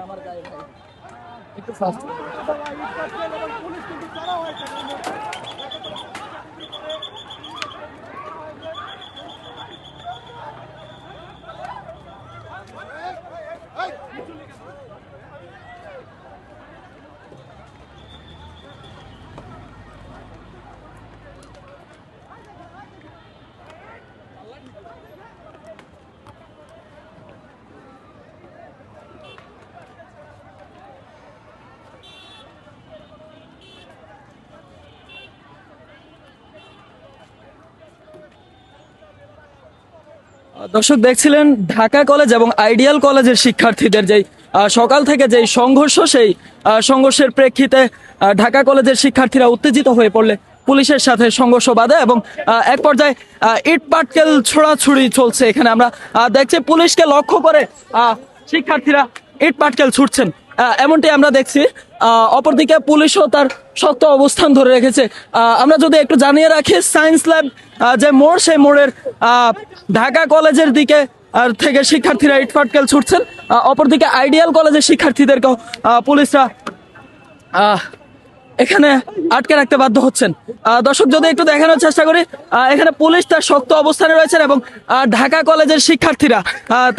আমার গায়ে ভাই একটু ফাস্ট। দর্শক দেখছিলেন ঢাকা কলেজ এবং আইডিয়াল কলেজের শিক্ষার্থীদের যেই সকাল থেকে যেই সংঘর্ষ, সেই সংঘর্ষের প্রেক্ষিতে ঢাকা কলেজের শিক্ষার্থীরা উত্তেজিত হয়ে পড়লে পুলিশের সাথে সংঘর্ষ বাধে এবং এক পর্যায়ে ইট পাটকেল ছোড়াছুড়ি চলছে। এখানে আমরা দেখছি পুলিশকে লক্ষ্য করে শিক্ষার্থীরা ইট পাটকেল ছুটছেন, এমনটি আমরা দেখছি। অপরদিকে পুলিশও তার শক্ত অবস্থান ধরে রেখেছে। আমরা যদি একটু জানিয়ে রাখি, সায়েন্স ল্যাব যে মোড়, সেই মোড়ের ঢাকা কলেজের দিকে থেকে শিক্ষার্থীরা ইট পাটকেল ছুটছেন। অপরদিকে আইডিয়াল কলেজের শিক্ষার্থীদেরকেও পুলিশরা এখানে আটকে রাখতে বাধ্য হচ্ছেন। দর্শক যদি একটু দেখানোর চেষ্টা করি, এখানে পুলিশ তার শক্ত অবস্থানে রয়েছেন এবং ঢাকা কলেজের শিক্ষার্থীরা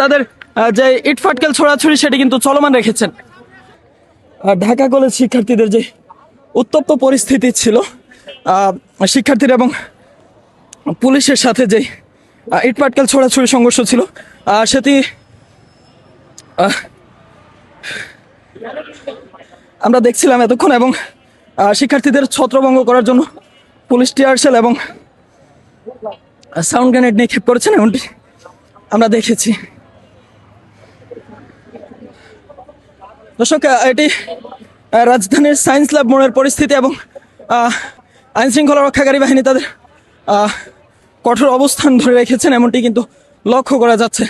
তাদের যে ইট পাটকেল ছোড়াছুড়ি সেটি কিন্তু চলমান রেখেছেন। ঢাকা কলেজ শিক্ষার্থীদের যে উত্তপ্ত পরিস্থিতি ছিল, শিক্ষার্থীরা এবং পুলিশের সাথে যে ইট পাটকেল ছোড়াছুড়ি সংঘর্ষ ছিল, সেটি আমরা দেখছিলাম এতক্ষণ। এবং শিক্ষার্থীদের ছত্রভঙ্গ করার জন্য পুলিশ টিয়ারশেল এবং সাউন্ড গ্রেনেড নিক্ষেপ করেছেন, এমনটি আমরা দেখেছি। দর্শক, এটি রাজধানীর সায়েন্স ল্যাব মোড়ের পরিস্থিতি এবং আইন শৃঙ্খলা রক্ষাকারী বাহিনী তাদের কঠোর অবস্থান ধরে রেখেছেন, এমনটি কিন্তু লক্ষ্য করা যাচ্ছে।